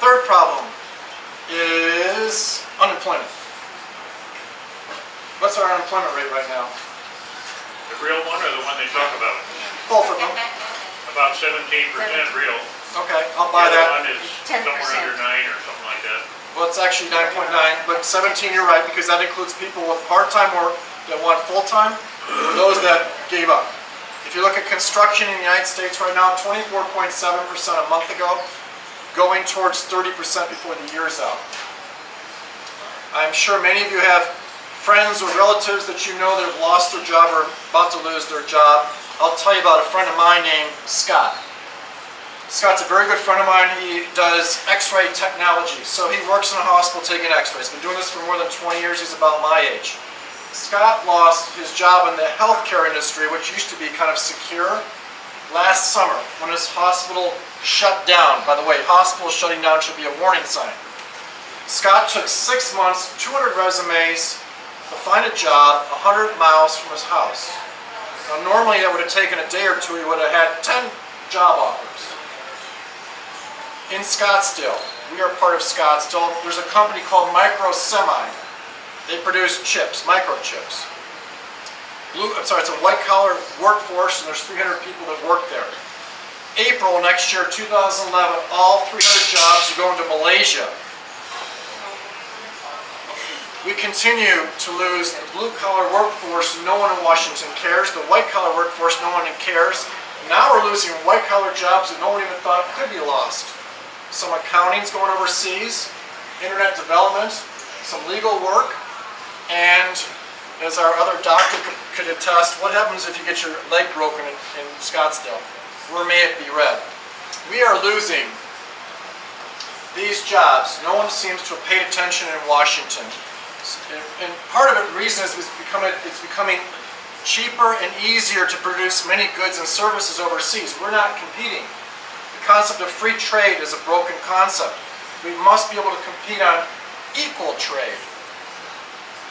Third problem is unemployment. What's our unemployment rate right now? The real one or the one they talk about? Both of them. About 17% real. Okay, I'll buy The other that. one is 10%. somewhere under 9 or something like that. Well, it's actually 9.9, but 17 you're right, because that includes people with part-time work that want full-time, or those that gave up. If you look at construction in the United States right now, 24.7% a month ago, going towards 30% before the year's out. I'm sure many of you have friends or relatives that you know that have lost their job or about to lose their job. I'll tell you about a friend of mine named Scott. Scott's a very good friend of mine. He does x-ray technology. So he works in a hospital taking x-rays. He's been doing this for more than 20 years. He's about my age. Scott lost his job in the healthcare industry, which used to be kind of secure, last summer when his hospital shut down. By the way, hospitals shutting down should be a warning sign. Scott took 6 months, 200 resumes to find a job 100 miles from his house. Now normally that would have taken a day or two. He would have had 10 job offers. In Scottsdale, we are part of Scottsdale, there's a company called Micro Semi. They produce chips, microchips. It's a white-collar workforce, and there's 300 people that work there. April next year, 2011, all 300 jobs are going to Malaysia. We continue to lose the blue-collar workforce. No one in Washington cares. The white-collar workforce, no one cares. Now we're losing white-collar jobs that no one even thought could be lost. Some accounting's going overseas, internet development, some legal work, and as our other doctor could attest, what happens if you get your leg broken in Scottsdale? Where may it be read? We are losing these jobs. No one seems to have paid attention in Washington. And part of the reason is it's becoming cheaper and easier to produce many goods and services overseas. We're not competing. The concept of free trade is a broken concept. We must be able to compete on equal trade.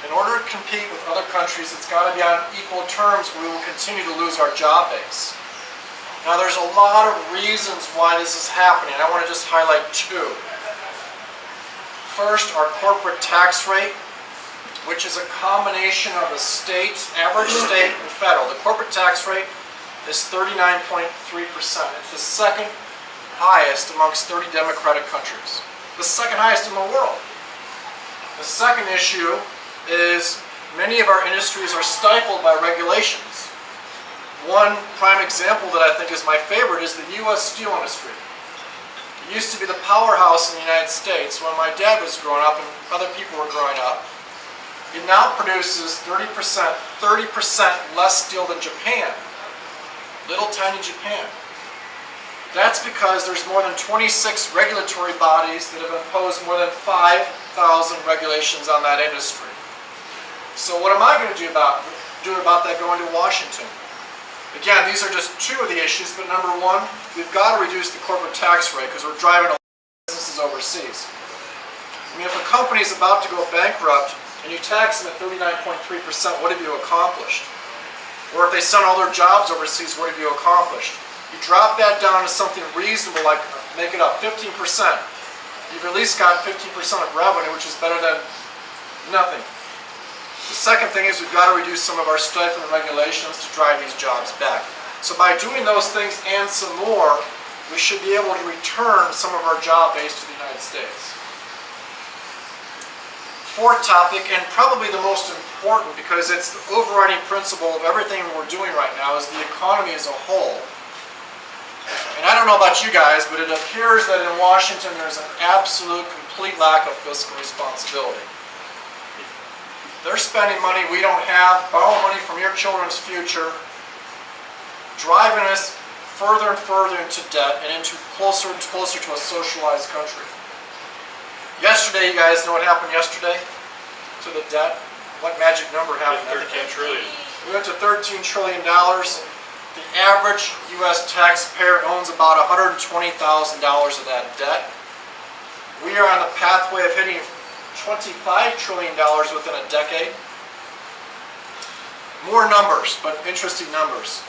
In order to compete with other countries, it's got to be on equal terms, or we will continue to lose our job base. Now there's a lot of reasons why this is happening. I want to just highlight two. First, our corporate tax rate, which is a combination of the state, average state, and federal. The corporate tax rate is 39.3%. It's the second highest amongst 30 democratic countries. The second highest in the world. The second issue is many of our industries are stifled by regulations. One prime example that I think is my favorite is the U.S. steel industry. It used to be the powerhouse in the United States when my dad was growing up and other people were growing up. It now produces 30% less steel than Japan. Little tiny Japan. That's because there's more than 26 regulatory bodies that have imposed more than 5,000 regulations on that industry. So what am I going to do about that going to Washington? Again, these are just two of the issues, but number one, we've got to reduce the corporate tax rate because we're driving a lot of businesses overseas. I mean, if a company is about to go bankrupt and you tax them at 39.3%, what have you accomplished? Or if they send all their jobs overseas, what have you accomplished? You drop that down to something reasonable, like make it up 15%. You've at least got 15% of revenue, which is better than nothing. The second thing is we've got to reduce some of our stifling regulations to drive these jobs back. So by doing those things and some more, we should be able to return some of our job base to the United States. Fourth topic, and probably the most important because it's the overriding principle of everything we're doing right now, is the economy as a whole. And I don't know about you guys, but it appears that in Washington there's an absolute, complete lack of fiscal responsibility. They're spending money we don't have, borrowing money from your children's future, driving us further and further into debt and into closer and closer to a socialized country. Yesterday, you guys know what happened yesterday to the debt? What magic number happened? 13 trillion. We went to $13 trillion. The average U.S. taxpayer owns about $120,000 of that debt. We are on the pathway of hitting $25 trillion within a decade. More numbers, but interesting numbers.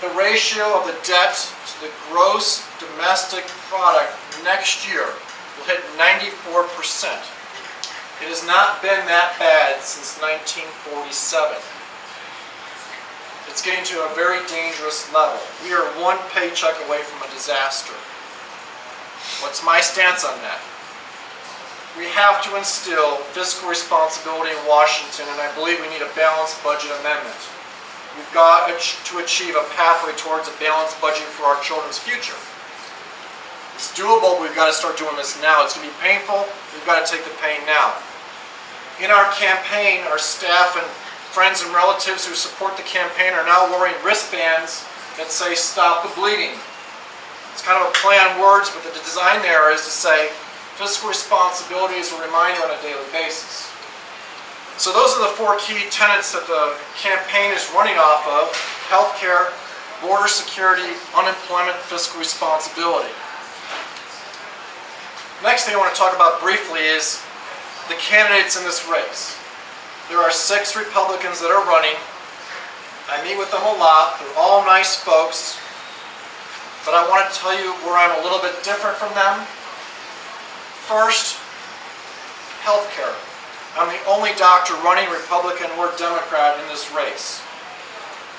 The ratio of the debt to the gross domestic product next year will hit 94%. It has not been that bad since 1947. It's getting to a very dangerous level. We are one paycheck away from a disaster. What's my stance on that? We have to instill fiscal responsibility in Washington, and I believe we need a balanced budget amendment. We've got to achieve a pathway towards a balanced budget for our children's future. It's doable, but we've got to start doing this now. It's going to be painful. We've got to take the pain now. In our campaign, our staff and friends and relatives who support the campaign are now wearing wristbands that say, "Stop the bleeding." It's kind of a play on words, but the design there is to say, fiscal responsibility is a reminder on a daily basis. So those are the four key tenets that the campaign is running off of: healthcare, border security, unemployment, fiscal responsibility. Next thing I want to talk about briefly is the candidates in this race. There are 6 Republicans that are running. I meet with them a lot. They're all nice folks. But I want to tell you where I'm a little bit different from them. First, healthcare. I'm the only doctor running Republican or Democrat in this race.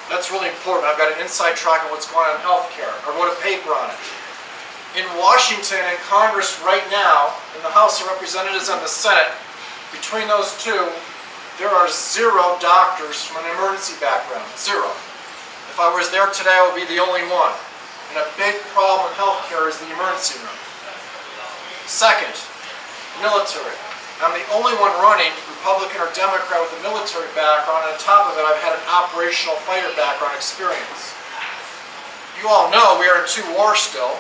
That's really important. I've got an inside track on what's going on in healthcare. I wrote a paper on it. In Washington and Congress right now, in the House of Representatives and the Senate, between those two, there are 0 doctors from an emergency background. 0. If I was there today, I would be the only one. And a big problem in healthcare is the emergency room. Second, military. I'm the only one running, Republican or Democrat, with a military background, and on top of it, I've had an operational fighter background experience. You all know we are in 2 wars still.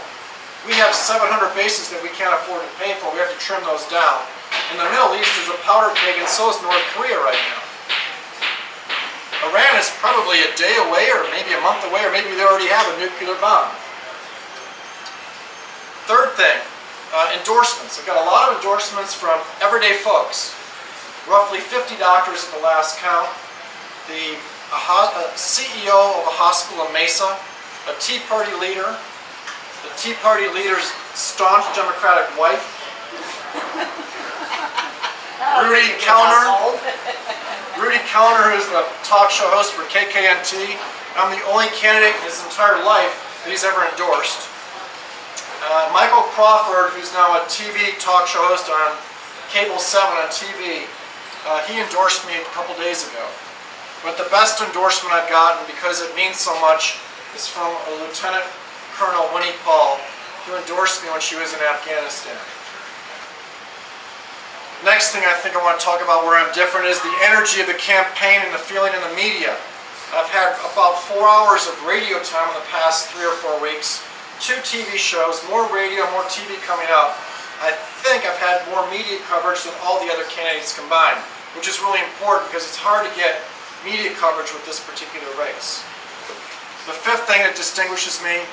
We have 700 bases that we can't afford to pay for. We have to trim those down. In the Middle East, there's a powder keg, and so is North Korea right now. Iran is probably a day away, or maybe a month away, or maybe they already have a nuclear bomb. Third thing, endorsements. I've got a lot of endorsements from everyday folks. Roughly 50 doctors at the last count. The CEO of a hospital in Mesa, a Tea Party leader, the Tea Party leader's staunch Democratic wife, Rudy Kellner, who's the talk show host for KKNT. I'm the only candidate in his entire life that he's ever endorsed. Michael Crawford, who's now a TV talk show host on Cable 7 on TV, he endorsed me a couple days ago. But the best endorsement I've gotten, because it means so much, is from a Lieutenant Colonel Winnie Paul, who endorsed me when she was in Afghanistan. Next thing I think I want to talk about where I'm different is the energy of the campaign and the feeling in the media. I've had about 4 hours of radio time in the past 3 or 4 weeks, 2 TV shows, more radio, more TV coming up. I think I've had more media coverage than all the other candidates combined, which is really important because it's hard to get media coverage with this particular race. The 5th thing that distinguishes me,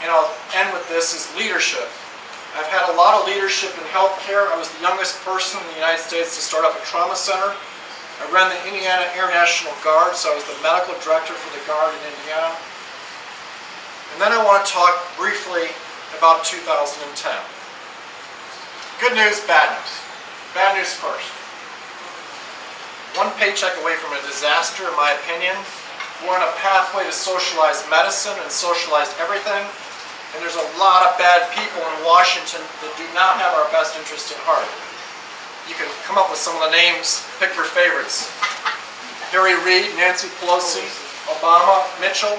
and I'll end with this, is leadership. I've had a lot of leadership in healthcare. I was the youngest person in the United States to start up a trauma center. I ran the Indiana Air National Guard, so I was the medical director for the Guard in Indiana. And then I want to talk briefly about 2010. Good news, bad news. Bad news first. One paycheck away from a disaster, in my opinion. We're on a pathway to socialized medicine and socialized everything. And there's a lot of bad people in Washington that do not have our best interest at heart. You can come up with some of the names, pick your favorites. Harry Reid, Nancy Pelosi, Obama, Mitchell,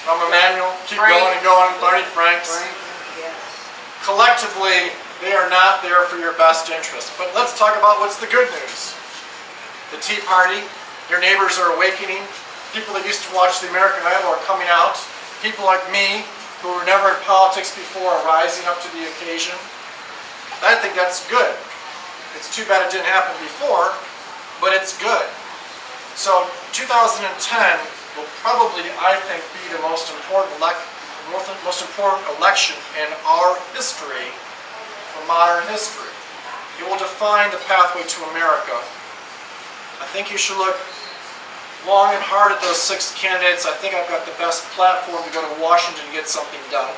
Rahm Emanuel, keep going and going, Barney Franks. Collectively, they are not there for your best interest. But let's talk about what's the good news. The Tea Party, your neighbors are awakening. People that used to watch the American Idol are coming out. People like me, who were never in politics before, are rising up to the occasion. I think that's good. It's too bad it didn't happen before, but it's good. So 2010 will probably, I think, be the most important election in our history, for modern history. It will define the pathway to America. I think you should look long and hard at those 6 candidates. I think I've got the best platform to go to Washington to get something done.